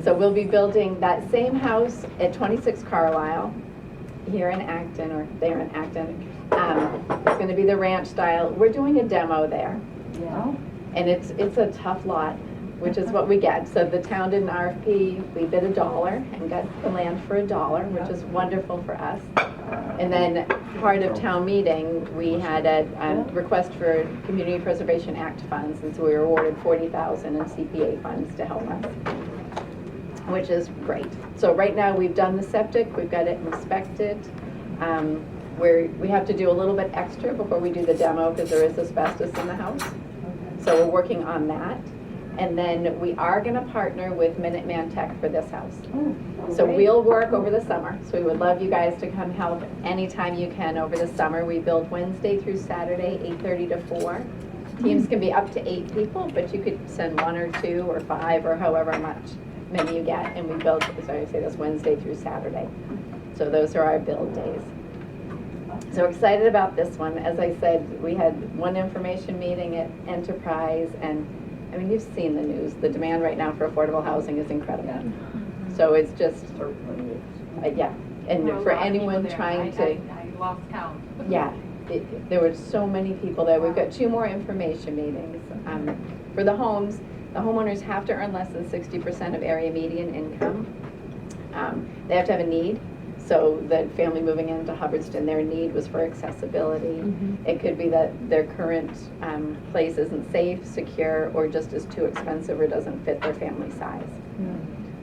So we'll be building that same house at 26 Carlisle, here in Acton, or there in Acton. It's going to be the ranch style. We're doing a demo there. Yeah. And it's a tough lot, which is what we get. So the town did an RFP, we bid $1 and got the land for $1, which is wonderful for us. And then part of town meeting, we had a request for Community Preservation Act funds, and so we were awarded $40,000 in CPA funds to help us, which is great. So right now we've done the septic, we've got it inspected. We have to do a little bit extra before we do the demo because there is asbestos in the house. So we're working on that. And then we are going to partner with Minuteman Tech for this house. So we'll work over the summer. So we would love you guys to come help anytime you can over the summer. We build Wednesday through Saturday, 8:30 to 4. Teams can be up to 8 people, but you could send 1 or 2 or 5 or however many you get. And we build, so I say this Wednesday through Saturday. So those are our build days. So excited about this one. As I said, we had one information meeting at Enterprise, and I mean, you've seen the news. The demand right now for affordable housing is incredible. So it's just, yeah. And for anyone trying to, I lost count. yeah, there were so many people there. We've got 2 more information meetings. For the homes, the homeowners have to earn less than 60% of area median income. They have to have a need. So the family moving into Hubbardston, their need was for accessibility. It could be that their current place isn't safe, secure, or just is too expensive or doesn't fit their family size.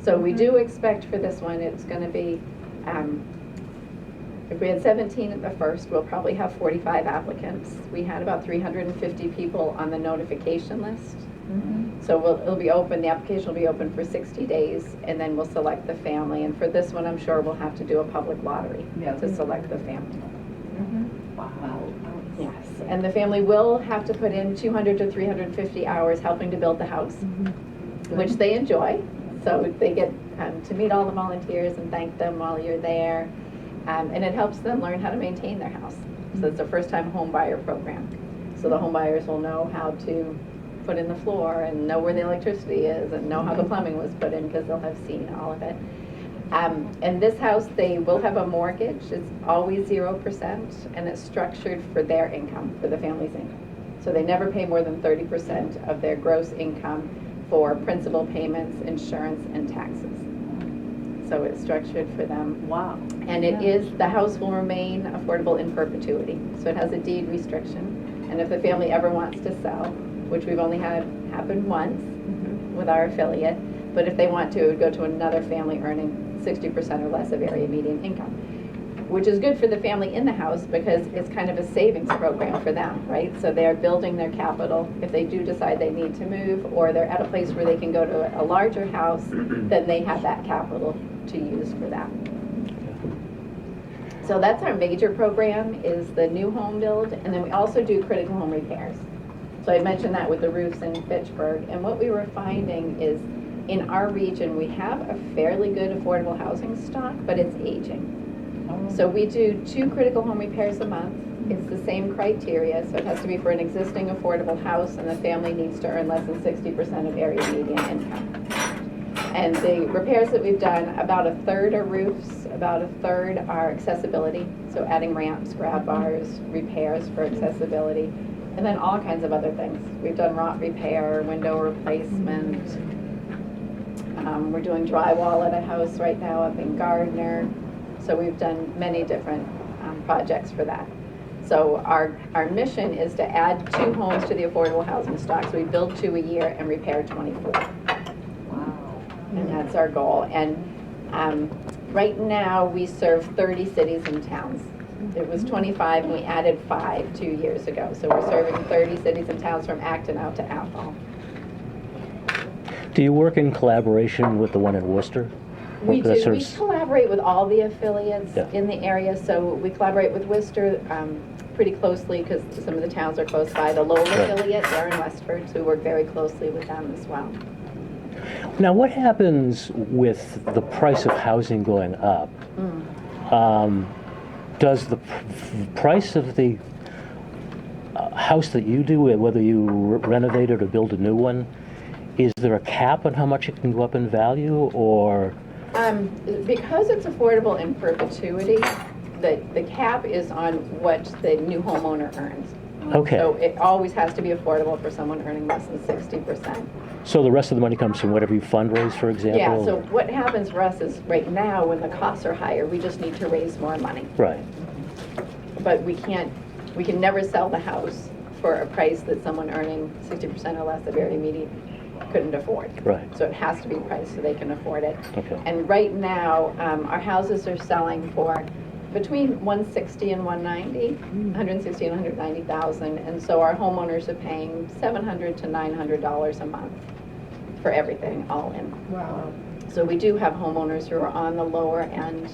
So we do expect for this one, it's going to be, if we had 17 at the first, we'll probably have 45 applicants. We had about 350 people on the notification list. So it'll be open, the application will be open for 60 days, and then we'll select the family. And for this one, I'm sure we'll have to do a public lottery to select the family. Wow. Yes, and the family will have to put in 200 to 350 hours helping to build the house, which they enjoy. So they get to meet all the volunteers and thank them while you're there. And it helps them learn how to maintain their house. So it's a first-time home buyer program. So the home buyers will know how to put in the floor and know where the electricity is and know how the plumbing was put in because they'll have seen all of it. And this house, they will have a mortgage. It's always 0%, and it's structured for their income, for the family's income. So they never pay more than 30% of their gross income for principal payments, insurance, and taxes. So it's structured for them. Wow. And it is, the house will remain affordable in perpetuity. So it has a deed restriction. And if the family ever wants to sell, which we've only had happen once with our affiliate, but if they want to, it would go to another family earning 60% or less of area median income, which is good for the family in the house because it's kind of a savings program for them, right? So they're building their capital. If they do decide they need to move, or they're at a place where they can go to a larger house, then they have that capital to use for that. So that's our major program, is the new home build, and then we also do critical home repairs. So I mentioned that with the roofs in Fitchburg, and what we were finding is in our region we have a fairly good affordable housing stock, but it's aging. So we do 2 critical home repairs a month. It's the same criteria, so it has to be for an existing affordable house, and the family needs to earn less than 60% of area median income. And the repairs that we've done, about 1/3 are roofs, about 1/3 are accessibility, so adding ramps, grab bars, repairs for accessibility, and then all kinds of other things. We've done rot repair, window replacement. We're doing drywall at a house right now up in Gardner. So we've done many different projects for that. So our mission is to add 2 homes to the affordable housing stock. So we build 2 a year and repair 24. Wow. And that's our goal. And right now we serve 30 cities and towns. It was 25 and we added 5 2 years ago. So we're serving 30 cities and towns from Acton out to Athol. Do you work in collaboration with the one in Worcester? We do. Sort We collaborate with all the affiliates Yeah. in the area. So we collaborate with Worcester pretty closely because some of the towns are close by. The Lowell affiliate, they're in Westford, so we work very closely with them as well. Now, what happens with the price of housing going up? Does the price of the house that you do, whether you renovate it or build a new one, is there a cap on how much it can go up in value, or? Because it's affordable in perpetuity, the cap is on what the new homeowner earns. Okay. So it always has to be affordable for someone earning less than 60%. So the rest of the money comes from whatever you fundraise, for example? Yeah, so what happens for us is right now when the costs are higher, we just need to raise more money. Right. But we can never sell the house for a price that someone earning 60% or less of area median couldn't afford. Right. So it has to be priced so they can afford it. Okay. And right now, our houses are selling for between 160 and 190, 160 and 190,000, and so our homeowners are paying $700 to $900 a month for everything, all in. Wow. So we do have homeowners who are on the lower end,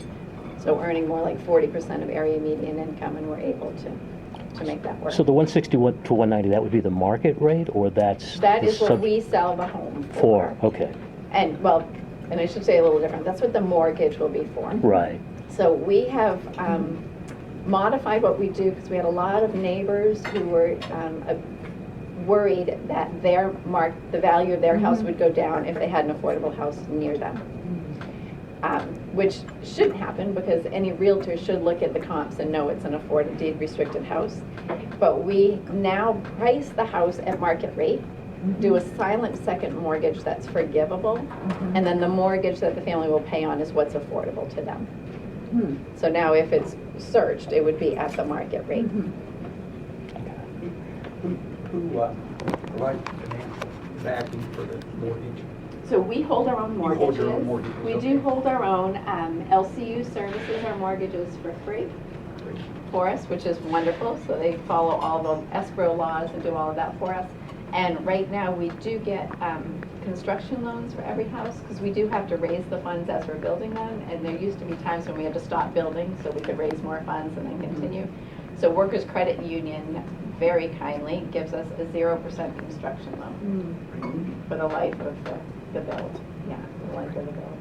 so earning more like 40% of area median income, and we're able to make that work. So the 160 to 190, that would be the market rate, or That the is what we sell the home for? Okay. And well, and I should say a little different. That's what the mortgage will be for. Right. So we have modified what we do because we had a lot of neighbors who were worried that the value of their house would go down if they had an affordable house near them. Which shouldn't happen because any realtor should look at the comps and know it's an affordable deed restricted house. But we now price the house at market rate, do a silent second mortgage that's forgivable, and then the mortgage that the family will pay on is what's affordable to them. So now if it's searched, it would be at the market rate. Who provides the financial backing for the mortgage? So we hold our own You hold mortgages. your own mortgages, We okay. do hold our own. LCU services our mortgages for free for us, which is wonderful. So they follow all the escrow laws and do all of that for us. And right now we do get construction loans for every house because we do have to raise the funds as we're building them. And there used to be times when we had to stop building so we could raise more funds and then continue. So Workers Credit Union very kindly gives us a 0% construction loan for the life of the build. Yeah, the life of the build.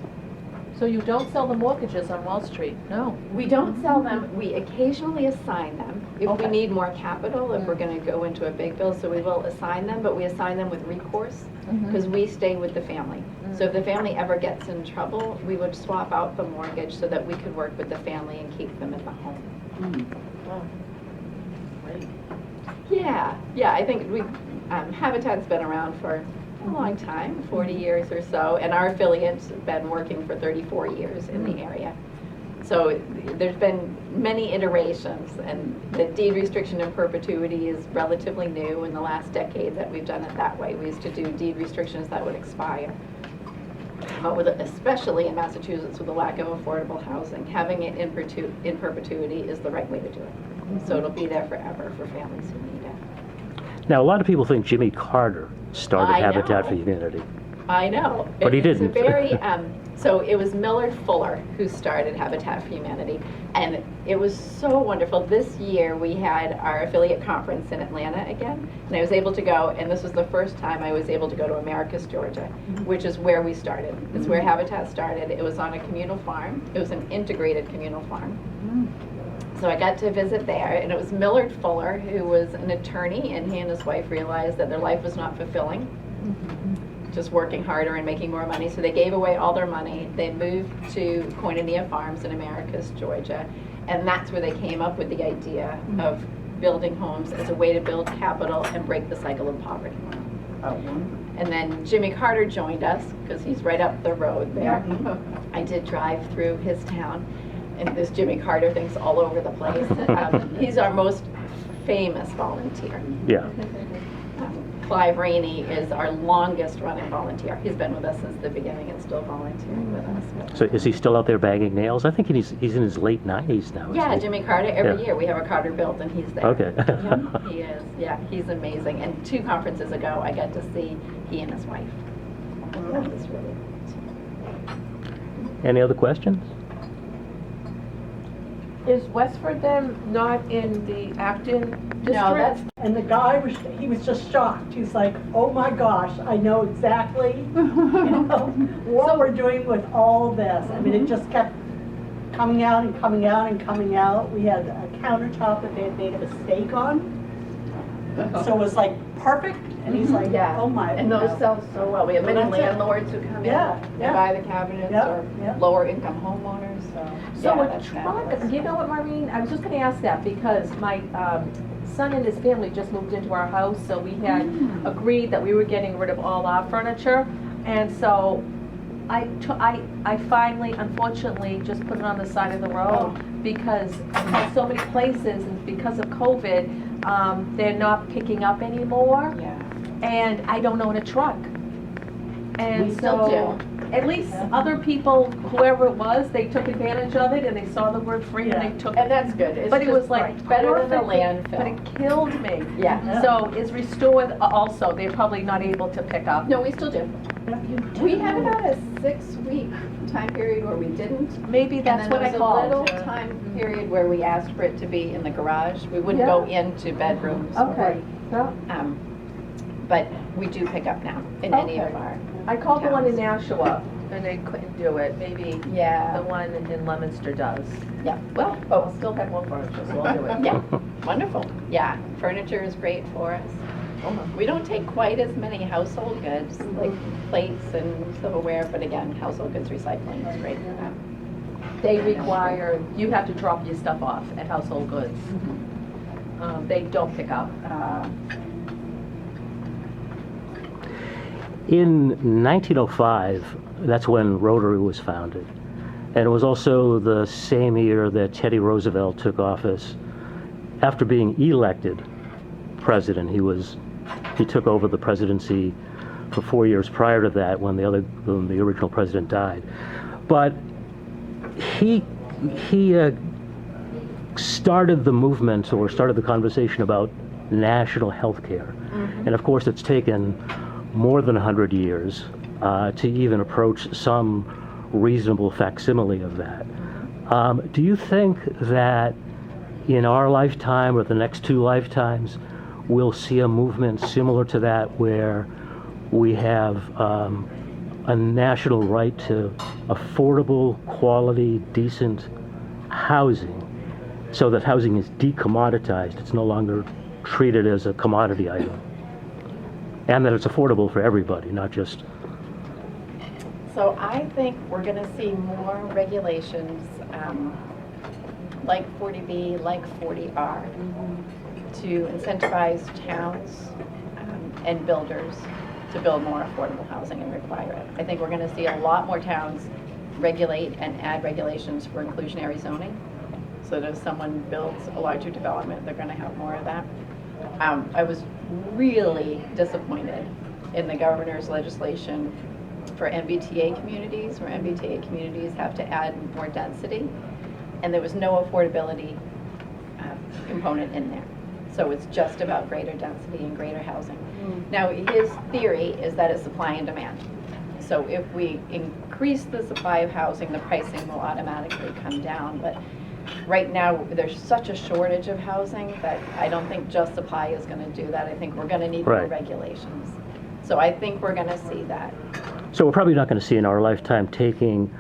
So you don't sell the mortgages on Wall Street? No. We don't sell them. We occasionally assign them if we Okay. need more capital, if we're going to go into a big bill. So we will assign them, but we assign them with recourse because we stay with the family. So if the family ever gets in trouble, we would swap out the mortgage so that we could work with the family and keep them in the home. Wow. Great. Yeah, I think Habitat's been around for a long time, 40 years or so, and our affiliate's been working for 34 years in the area. So there's been many iterations, and the deed restriction in perpetuity is relatively new in the last decade that we've done it that way. We used to do deed restrictions that would expire. But especially in Massachusetts with the lack of affordable housing, having it in perpetuity is the right way to do it. So it'll be there forever for families who need it. Now, a lot of people think Jimmy Carter started I Habitat know. for Humanity. I know. But he It's a didn't. very, so it was Millard Fuller who started Habitat for Humanity, and it was so wonderful. This year we had our affiliate conference in Atlanta again, and I was able to go, and this was the first time I was able to go to Americus, Georgia, which is where we started. It's where Habitat started. It was on a communal farm. It was an integrated communal farm. So I got to visit there, and it was Millard Fuller, who was an attorney, and he and his wife realized that their life was not fulfilling, just working harder and making more money. So they gave away all their money. They moved to Koinonia Farms in Americus, Georgia, and that's where they came up with the idea of building homes as a way to build capital and break the cycle of poverty. And then Jimmy Carter joined us, because he's right up the road there. I did drive through his town, and this Jimmy Carter thing's all over the place. He's our most famous volunteer. Yeah. Clive Rainey is our longest running volunteer. He's been with us since the beginning and still volunteering with us. So is he still out there bagging nails? I think he's in his late 90s now. Yeah, isn't he? Jimmy Carter, every Yeah. year we have a Carter built and he's there. Okay. Yeah, he is. Yeah, he's amazing. And 2 conferences ago, I got to see he and his wife. That was really Any other questions? Is Westford then not in the Acton district? No, that's, And the guy he was just shocked. He's like, oh my gosh, I know exactly, what we're doing with all of this. I mean, it just kept coming out and coming out and coming out. We had a countertop that they had made a mistake on. So it was like perfect, And he's like, Yeah. oh my. And those sell so well. We have many Well, that's it. landlords who come Yeah, in yeah. and buy the cabinets, Yeah, or yeah. lower income homeowners, so. So yeah, a that's truck, fabulous. you know what, Maureen, I was just gonna ask that because my son and his family just moved into our house, so we had agreed that we were getting rid of all our furniture. And so I finally, unfortunately, just put it on the side of the road because I have so many places, and because of COVID, they're not picking up anymore. Yeah. And I don't own a truck. And We still so, at least other people, whoever it was, they took advantage of it and they saw the word free and they took And it. that's good. It's But it was just like better than the perfect, but landfill. it killed me. Yeah. So is restored also, they're probably not able to pick up. No, we still do. We had about a 6-week time period where we didn't. Maybe that's what I And then there was a called. little time period where we asked for it to be in the garage. We wouldn't go into bedrooms. Okay. Well, But we do pick up now in any of Okay. our. I called the one in towns. Nashua and they couldn't do it. Maybe the Yeah, one in Leominster does. yeah, well, But we'll still have more furniture, so we'll do it. yeah, wonderful. Yeah, furniture is great for us. We don't take quite as many household goods, like plates and silverware, but again, household goods recycling is great for that. They require, you have to drop your stuff off at Household Goods. They don't pick up. In 1905, that's when Rotary was founded. And it was also the same year that Teddy Roosevelt took office. After being elected president, he took over the presidency for 4 years prior to that when the original president died. But he started the movement, or started the conversation about national health care. And of course, it's taken more than 100 years to even approach some reasonable facsimile of that. Do you think that in our lifetime or the next 2 lifetimes, we'll see a movement similar to that where we have a national right to affordable, quality, decent housing, so that housing is decommoditized? It's no longer treated as a commodity item, and that it's affordable for everybody, not just. So I think we're going to see more regulations like 40B, like 40R, to incentivize towns and builders to build more affordable housing and require it. I think we're going to see a lot more towns regulate and add regulations for inclusionary zoning, so that if someone builds a larger development, they're going to have more of that. I was really disappointed in the governor's legislation for MBTA communities, where MBTA communities have to add more density, and there was no affordability component in there. So it's just about greater density and greater housing. Now, his theory is that it's supply and demand. So if we increase the supply of housing, the pricing will automatically come down. But right now, there's such a shortage of housing that I don't think just supply is going to do that. I think we're going to need more Right. regulations. So I think we're going to see that. So we're probably not going to see in our lifetime taking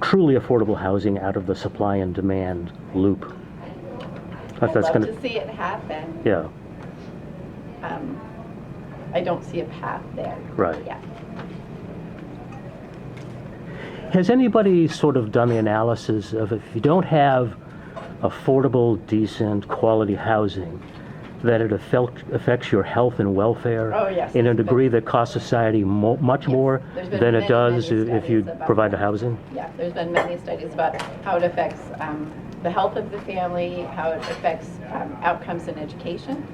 truly affordable housing out of the supply and demand loop. I'd love gonna, to see it happen. yeah, I don't see a path there. right. Yeah. Has anybody sort of done the analysis of, if you don't have affordable, decent, quality housing, that it affects your health and welfare Oh, yes. in a degree that costs society much more There's been than it many, does many if you studies about provide the that. housing? Yeah, there's been many studies about how it affects the health of the family, how it affects outcomes in education,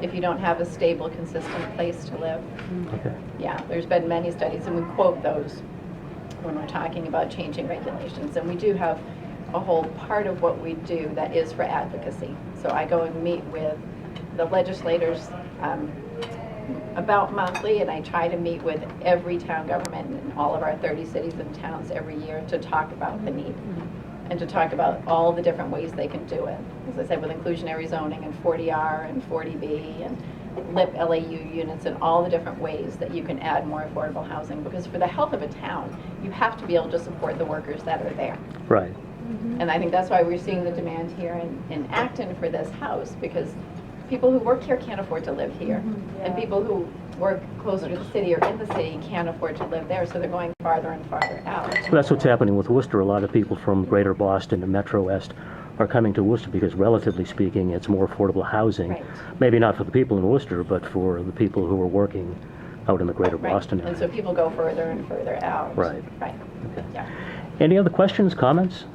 if you don't have a stable, consistent place to live. Okay. Yeah, there's been many studies, and we quote those when we're talking about changing regulations. And we do have a whole part of what we do that is for advocacy. So I go and meet with the legislators about monthly, and I try to meet with every town government in all of our 30 cities and towns every year to talk about the need and to talk about all the different ways they can do it. As I said, with inclusionary zoning and 40R and 40B and LIP LAU units and all the different ways that you can add more affordable housing. Because for the health of a town, you have to be able to support the workers that are there. Right. And I think that's why we're seeing the demand here in Acton for this house, because people who work here can't afford to live here. And people who work closer to the city or in the city can't afford to live there, so they're going farther and farther out. Well, that's what's happening with Worcester. A lot of people from greater Boston and Metro West are coming to Worcester because, relatively speaking, it's more affordable housing. Right. Maybe not for the people in Worcester, but for the people who are working out in the greater Right. Boston area. And so people go further and further out. Right. Right. Okay. Yeah. Any other questions, comments?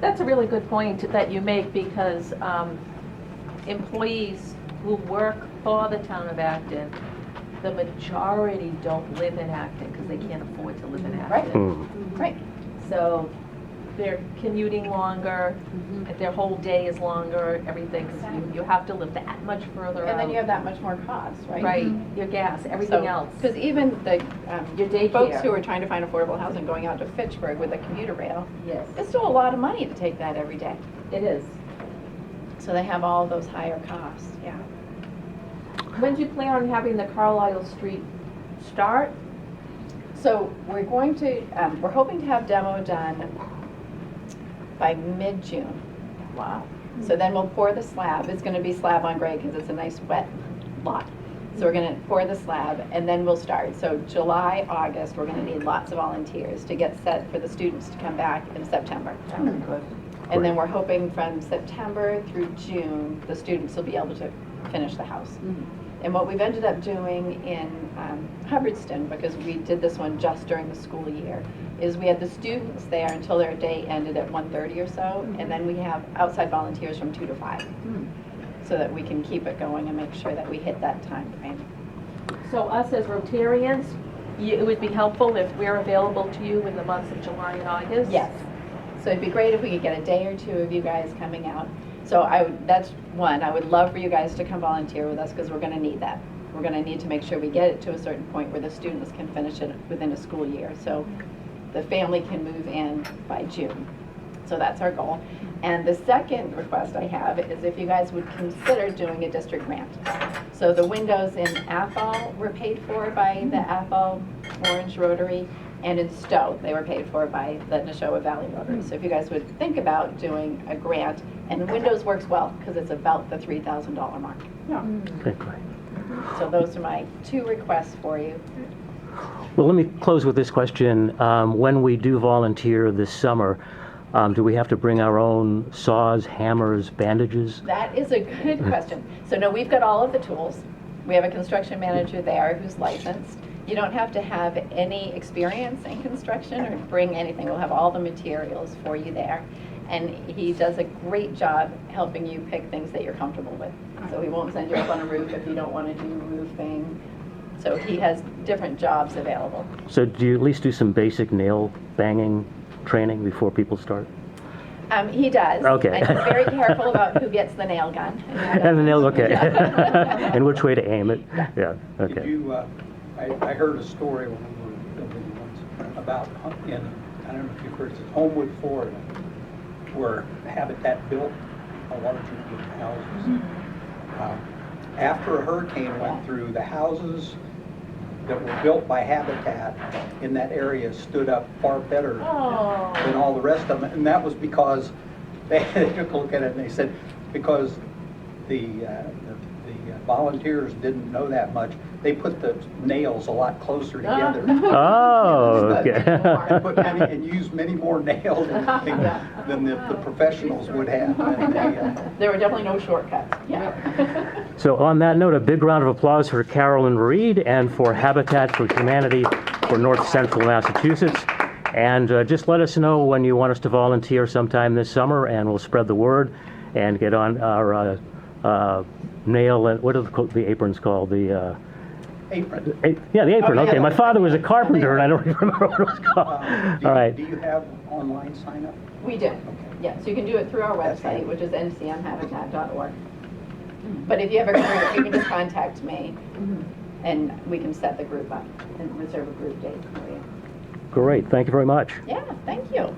That's a really good point that you make, because employees who work for the town of Acton, the majority don't live in Acton because they can't afford to live in Right. Acton. Right. So they're commuting longer, their whole day is longer, everything, because you have to live that much further out. And then you have that much more cost, right? Right, your gas, everything else. Because even the Your daycare. folks who are trying to find affordable housing going out to Fitchburg with a commuter rail, Yes, it's still a lot of money to take that every day. it is. So they have all those higher costs, yeah. When do you plan on having the Carlisle Street start? So we're going to, we're hoping to have demo done by mid-June. Wow. So then we'll pour the slab. It's going to be slab on grade because it's a nice wet lot. So we're going to pour the slab and then we'll start. So July, August, we're going to need lots of volunteers to get set for the students to come back in September. Good. And then we're hoping from September through June, the students will be able to finish the house. And what we've ended up doing in Hubbardston, because we did this one just during the school year, is we had the students there until their day ended at 1:30 or so, and then we have outside volunteers from 2 to 5, so that we can keep it going and make sure that we hit that time frame. So us as Rotarians, it would be helpful if we're available to you in the months of July and August? Yes. So it'd be great if we could get a day or two of you guys coming out. So that's one, I would love for you guys to come volunteer with us because we're going to need that. We're going to need to make sure we get it to a certain point where the students can finish it within a school year. So the family can move in by June. So that's our goal. And the second request I have is if you guys would consider doing a district grant. So the windows in Athol were paid for by the Athol Orange Rotary, and in Stowe, they were paid for by the Nashoba Valley Rotary. So if you guys would think about doing a grant, and Windows works well because it's about the $3,000 mark. Okay, great. So those are my two requests for you. Well, let me close with this question. When we do volunteer this summer, do we have to bring our own saws, hammers, bandages? That is a good question. So no, we've got all of the tools. We have a construction manager there who's licensed. You don't have to have any experience in construction or bring anything. We'll have all the materials for you there. And he does a great job helping you pick things that you're comfortable with. So he won't send you up on a roof if you don't want to do roofing. So he has different jobs available. So do you at least do some basic nail banging training before people start? He does. Okay. And he's very careful about who gets the nail gun. And the nail, okay. And which way to aim it? Yeah, Did okay. you, I heard a story when we were building once about, I don't know if you've heard, it's Homewood, Florida, where Habitat built a large group of houses. After a hurricane went through, the houses that were built by Habitat in that area stood up far better than all the rest of them. And that was because they took a look at it and they said, because the volunteers didn't know that much, they put the nails a lot closer together. Oh, okay. And used many more nails than the professionals would have. And There were definitely no shortcuts. Yeah. So on that note, a big round of applause for Carolyn Read and for Habitat for Humanity for North Central Massachusetts. And just let us know when you want us to volunteer sometime this summer, and we'll spread the word and get on our nail and what are the aprons called? The apron. yeah, the apron. Oh, yeah. Okay, my father was a carpenter, and I don't even remember what it was called. All right. Do you have online sign up? We do. Yeah, so you can do it through our website, which is ncmhabitat.org. But if you have a group, you can just contact me, and we can set the group up and reserve a group date for you. Great. Thank you very much. Yeah, thank you.